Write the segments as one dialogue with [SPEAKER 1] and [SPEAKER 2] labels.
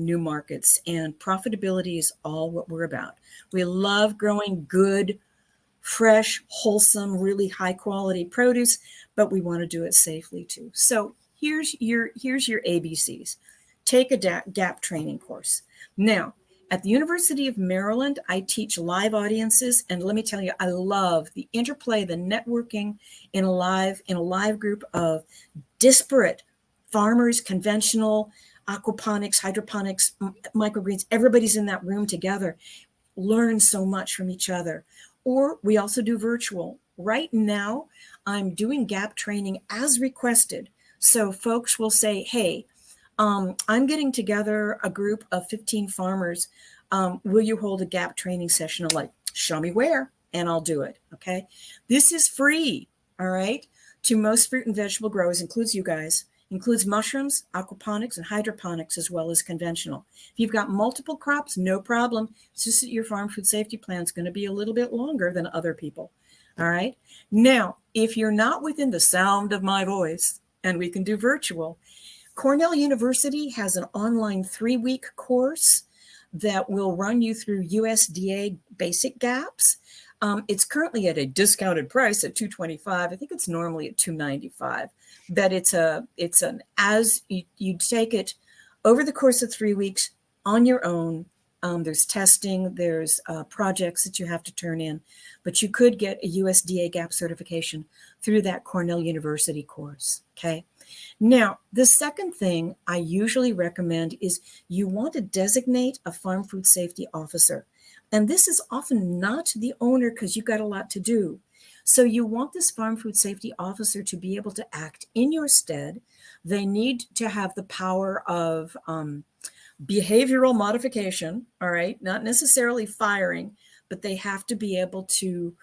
[SPEAKER 1] new markets, and profitability is all what we're about. We love growing good, fresh, wholesome, really high quality produce, but we want to do it safely too. So here's your ABCs. Take a GAP training course. Now, at the University of Maryland, I teach live audiences, and let me tell you, I love the interplay, the networking in a live group of disparate farmers, conventional, aquaponics, hydroponics, microgreens. Everybody's in that room together, learn so much from each other. Or we also do virtual. Right now, I'm doing GAP training as requested. So folks will say, hey, I'm getting together a group of 15 farmers. Will you hold a GAP training session? I'm like, show me where, and I'll do it. Okay. This is free. All right. To most fruit and vegetable growers, includes you guys, includes mushrooms, aquaponics, and hydroponics, as well as conventional. If you've got multiple crops, no problem. It's just that your farm food safety plan is going to be a little bit longer than other people. All right. Now, if you're not within the sound of my voice, and we can do virtual, Cornell University has an online 3-week course that will run you through USDA basic GAPs. It's currently at a discounted price at $225. I think it's normally at $295. That you take it over the course of 3 weeks on your own. There's testing, there's projects that you have to turn in, but you could get a USDA GAP certification through that Cornell University course. Okay. Now, the second thing I usually recommend is you want to designate a farm food safety officer. And this is often not the owner because you've got a lot to do. So you want this farm food safety officer to be able to act in your stead. They need to have the power of behavioral modification, all right, not necessarily firing, but they have to be able to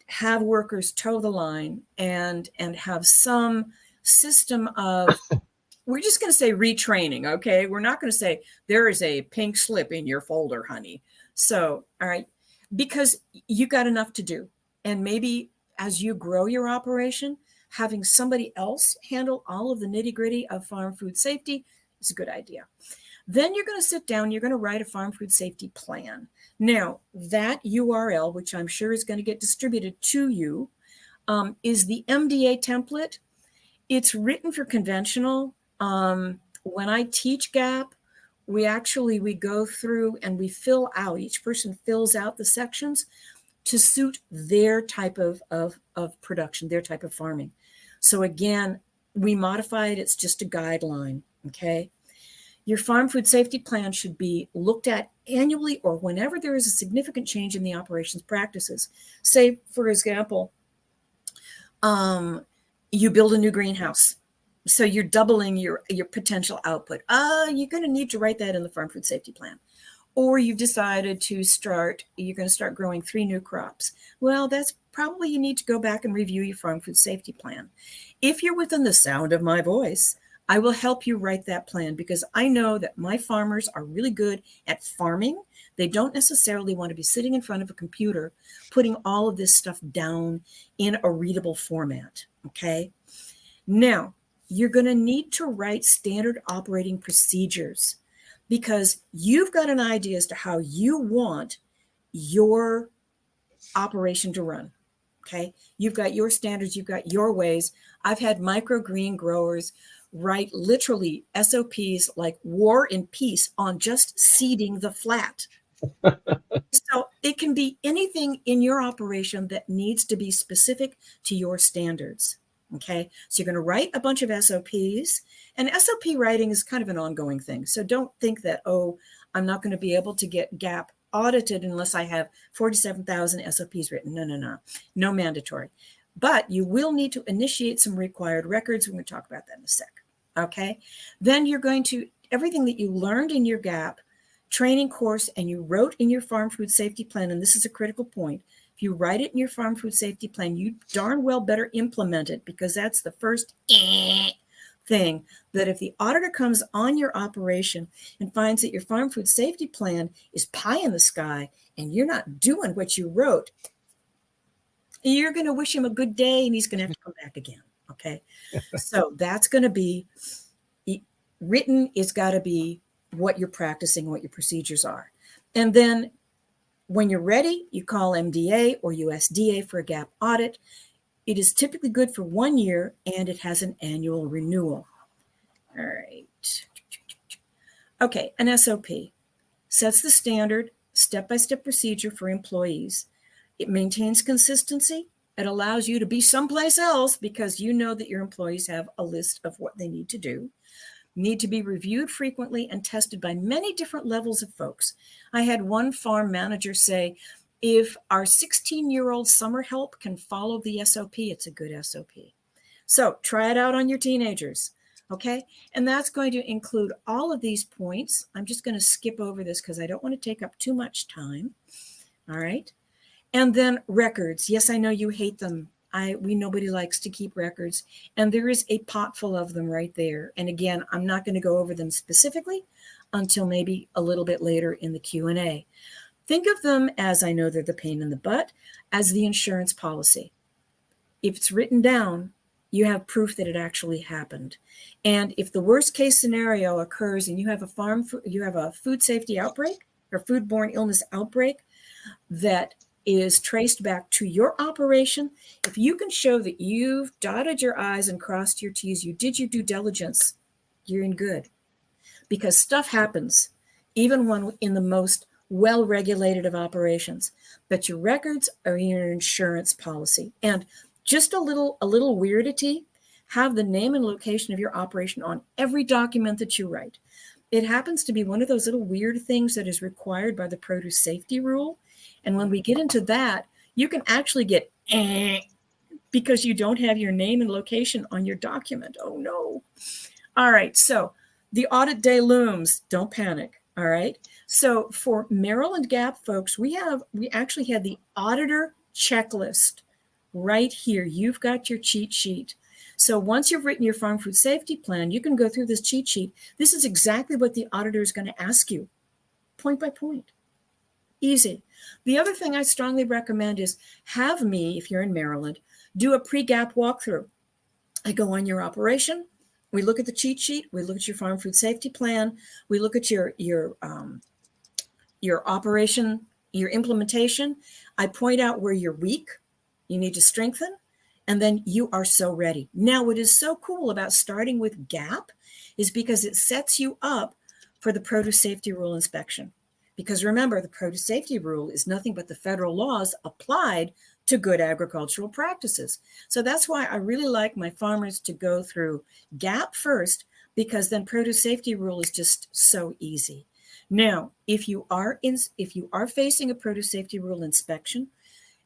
[SPEAKER 1] have workers toe the line and have some system of, we're just going to say retraining, okay? We're not going to say there is a pink slip in your folder, honey. So, all right, because you got enough to do. And maybe as you grow your operation, having somebody else handle all of the nitty gritty of farm food safety is a good idea. Then you're going to sit down, you're going to write a farm food safety plan. Now, that URL, which I'm sure is going to get distributed to you, is the MDA template. It's written for conventional. When I teach GAP, we go through and we fill out, each person fills out the sections to suit their type of production, their type of farming. So again, we modify it. It's just a guideline, okay? Your farm food safety plan should be looked at annually or whenever there is a significant change in the operations practices. Say, for example, you build a new greenhouse. So you're doubling your potential output. You're going to need to write that in the farm food safety plan. Or you've decided you're going to start growing 3 new crops. Well, that's probably you need to go back and review your farm food safety plan. If you're within the sound of my voice, I will help you write that plan because I know that my farmers are really good at farming. They don't necessarily want to be sitting in front of a computer, putting all of this stuff down in a readable format, okay? Now, you're going to need to write standard operating procedures because you've got an idea as to how you want your operation to run, okay? You've got your standards, you've got your ways. I've had microgreen growers write literally SOPs like War and Peace on just seeding the flat. So it can be anything in your operation that needs to be specific to your standards. Okay, so you're going to write a bunch of SOPs, and SOP writing is kind of an ongoing thing. So don't think that, oh, I'm not going to be able to get GAP audited unless I have 47,000 SOPs written. No mandatory. But you will need to initiate some required records. We're going to talk about that in a sec. Okay, then you're going to, everything that you learned in your GAP training course and you wrote in your farm food safety plan, and this is a critical point, if you write it in your farm food safety plan, you darn well better implement it because that's the first thing that if the auditor comes on your operation and finds that your farm food safety plan is pie in the sky and you're not doing what you wrote, you're going to wish him a good day and he's going to have to come back again. Okay. So that's going to be written. It's got to be what you're practicing, what your procedures are. And then when you're ready, you call MDA or USDA for a gap audit. It is typically good for 1 year and it has an annual renewal. All right. Okay, an SOP sets the standard step-by-step procedure for employees. It maintains consistency. It allows you to be someplace else because you know that your employees have a list of what they need to do. Need to be reviewed frequently and tested by many different levels of folks. I had one farm manager say, if our 16-year-old summer help can follow the SOP, it's a good SOP. So try it out on your teenagers, okay? And that's going to include all of these points. I'm just going to skip over this because I don't want to take up too much time, all right? And then records. Yes, I know you hate them. Nobody likes to keep records, and there is a pot full of them right there. And again, I'm not going to go over them specifically until maybe a little bit later in the Q&A. Think of them as, I know they're the pain in the butt, as the insurance policy. If it's written down, you have proof that it actually happened. And if the worst case scenario occurs and you have a food safety outbreak or foodborne illness outbreak that is traced back to your operation, if you can show that you've dotted your I's and crossed your T's, you did your due diligence, you're in good. Because stuff happens, even when in the most well-regulated of operations. But your records are in your insurance policy. And just a little weirdity, have the name and location of your operation on every document that you write. It happens to be one of those little weird things that is required by the produce safety rule. And when we get into that, you can actually get because you don't have your name and location on your document. Oh no. All right, so the audit day looms. Don't panic, all right? So for Maryland Gap folks, we actually had the auditor checklist right here. You've got your cheat sheet. So once you've written your farm food safety plan, you can go through this cheat sheet. This is exactly what the auditor is going to ask you, point by point. Easy. The other thing I strongly recommend is have me, if you're in Maryland, do a pre-gap walkthrough. I go on your operation. We look at the cheat sheet. We look at your farm food safety plan. We look at your operation, your implementation. I point out where you're weak, you need to strengthen, and then you are so ready. Now, what is so cool about starting with GAP is because it sets you up for the produce safety rule inspection. Because remember, the produce safety rule is nothing but the federal laws applied to good agricultural practices. So that's why I really like my farmers to go through GAP first, because then produce safety rule is just so easy. Now, if you are facing a produce safety rule inspection,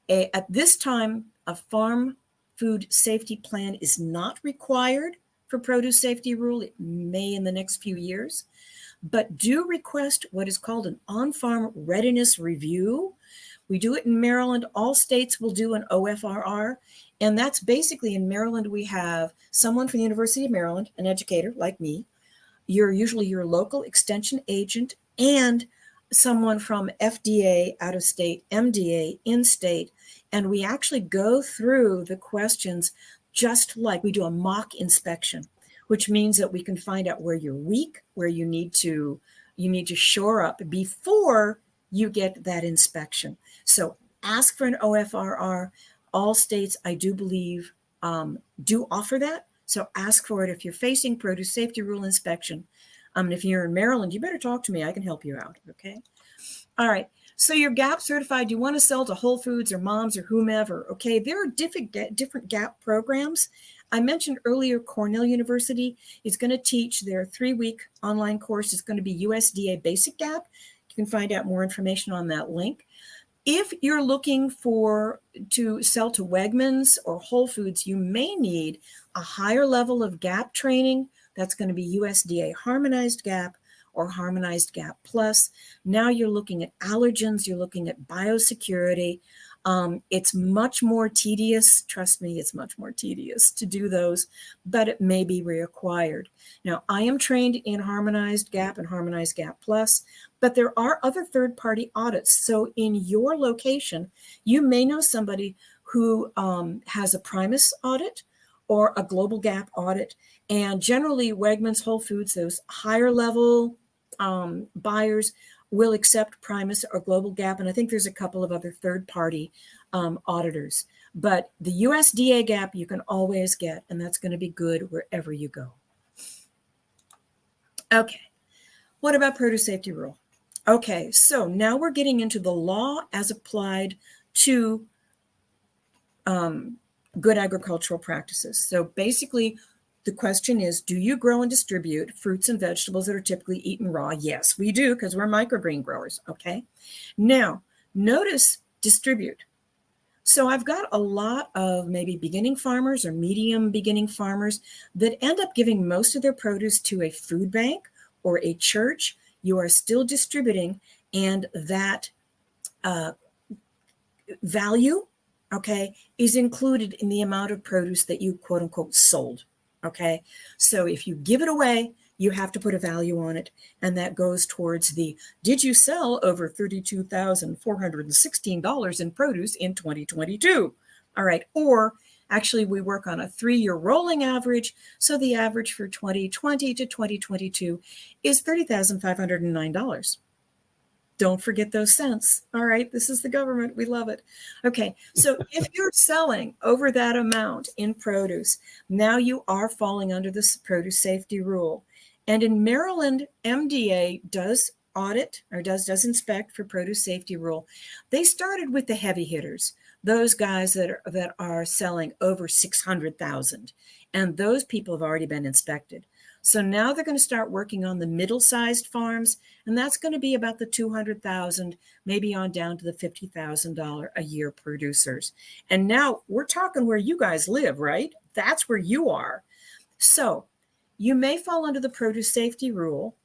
[SPEAKER 1] at this time, a farm food safety plan is not required for produce safety rule. It may in the next few years. But do request what is called an on-farm readiness review. We do it in Maryland. All states will do an OFRR. And that's basically, in Maryland, we have someone from the University of Maryland, an educator like me. You're usually your local extension agent and someone from FDA out of state, MDA in state. And we actually go through the questions just like we do a mock inspection, which means that we can find out where you're weak, where you need to shore up before you get that inspection. So ask for an OFRR. All states, I do believe, do offer that. So ask for it if you're facing produce safety rule inspection. If you're in Maryland, you better talk to me. I can help you out, okay? All right. So you're GAP certified. You want to sell to Whole Foods or Moms or whomever, okay? There are different GAP programs. I mentioned earlier, Cornell University is going to teach their 3-week online course. It's going to be USDA Basic GAP. You can find out more information on that link. If you're looking to sell to Wegmans or Whole Foods, you may need a higher level of GAP training. That's going to be USDA Harmonized GAP or Harmonized GAP Plus. Now you're looking at allergens, you're looking at biosecurity. It's much more tedious. Trust me, it's much more tedious to do those, but it may be required. Now, I am trained in Harmonized GAP and Harmonized GAP Plus, but there are other third-party audits. So in your location, you may know somebody who has a Primus audit or a global GAP audit. And generally, Wegmans, Whole Foods, those higher level buyers will accept Primus or Global Gap, and I think there's a couple of other third-party auditors. But the USDA Gap you can always get, and that's going to be good wherever you go. Okay, what about produce safety rule? Okay, so now we're getting into the law as applied to good agricultural practices. So basically, the question is, do you grow and distribute fruits and vegetables that are typically eaten raw? Yes, we do, because we're microgreen growers, okay? Now, notice distribute. So I've got a lot of maybe beginning farmers or medium beginning farmers that end up giving most of their produce to a food bank or a church. You are still distributing, and that value, okay, is included in the amount of produce that you quote unquote sold. Okay, so if you give it away, you have to put a value on it, and that goes towards the, did you sell over $32,416 in produce in 2022? All right, or actually we work on a 3-year rolling average, so the average for 2020 to 2022 is $30,509. Don't forget those cents. All right, this is the government. We love it. Okay, so if you're selling over that amount in produce, now you are falling under this produce safety rule. And in Maryland, MDA does audit or does inspect for produce safety rule. They started with the heavy hitters, those guys that are selling over 600,000, and those people have already been inspected. So now they're going to start working on the middle-sized farms, and that's going to be about the 200,000, maybe on down to the $50,000 a year producers. And now we're talking where you guys live, right? That's where you are. So you may fall under the produce safety rule,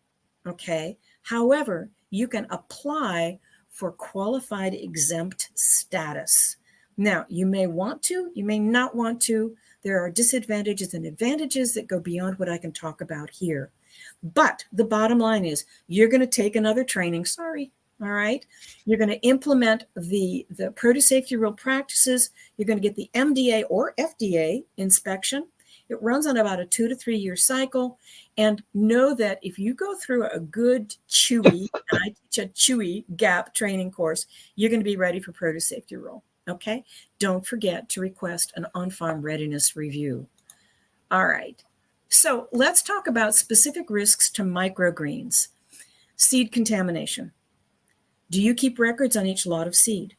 [SPEAKER 1] okay? However, you can apply for qualified exempt status. Now, you may want to, you may not want to. There are disadvantages and advantages that go beyond what I can talk about here. But the bottom line is you're going to take another training, sorry, all right? You're going to implement the produce safety rule practices. You're going to get the MDA or FDA inspection. It runs on about a 2 to 3 year cycle. And know that if you go through a good Chewy, and I teach a Chewy Gap training course, you're going to be ready for produce safety rule. Okay, don't forget to request an on-farm readiness review. All right, so let's talk about specific risks to microgreens. Seed contamination. Do you keep records on each lot of seed?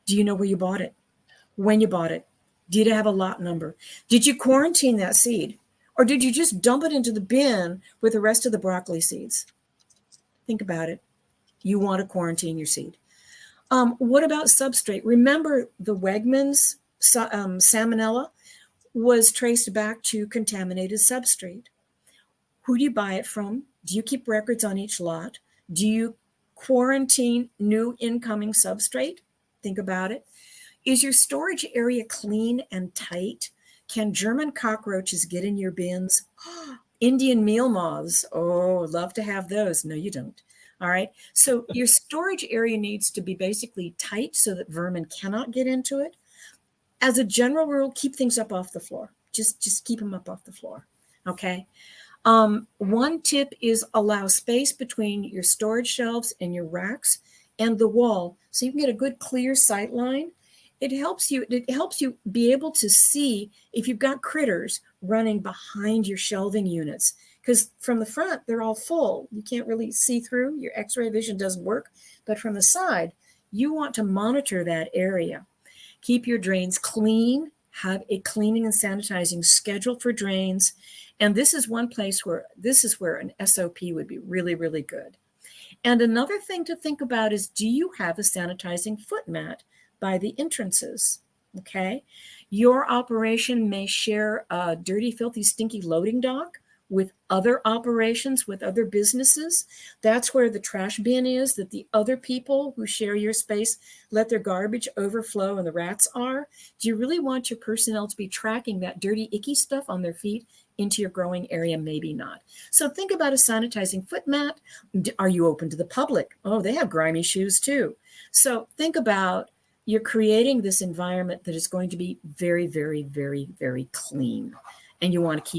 [SPEAKER 1] Do you know where you bought it? When you bought it? Did it have a lot number? Did you quarantine that seed? Or did you just dump it into the bin with the rest of the broccoli seeds? Think about it. You want to quarantine your seed. What about substrate? Remember the Wegmans salmonella was traced back to contaminated substrate. Who do you buy it from? Do you keep records on each lot? Do you quarantine new incoming substrate? Think about it. Is your storage area clean and tight? Can German cockroaches get in your bins? Indian meal moths. Oh, love to have those. No, you don't. All right. So your storage area needs to be basically tight so that vermin cannot get into it. As a general rule, keep things up off the floor. Just keep them up off the floor. Okay. One tip is allow space between your storage shelves and your racks and the wall so you can get a good clear sight line. It helps you be able to see if you've got critters running behind your shelving units, because from the front, they're all full. You can't really see through. Your x-ray vision doesn't work. But from the side, you want to monitor that area. Keep your drains clean. Have a cleaning and sanitizing schedule for drains. And this is one place where an SOP would be really, really good. And another thing to think about is, do you have a sanitizing foot mat by the entrances? Okay. Your operation may share a dirty, filthy, stinky loading dock with other operations, with other businesses. That's where the trash bin is that the other people who share your space let their garbage overflow and the rats are. Do you really want your personnel to be tracking that dirty, icky stuff on their feet into your growing area? Maybe not. So think about a sanitizing foot mat. Are you open to the public? Oh, they have grimy shoes too. So think about, you're creating this environment that is going to be very, very, very, very clean, and you want to keep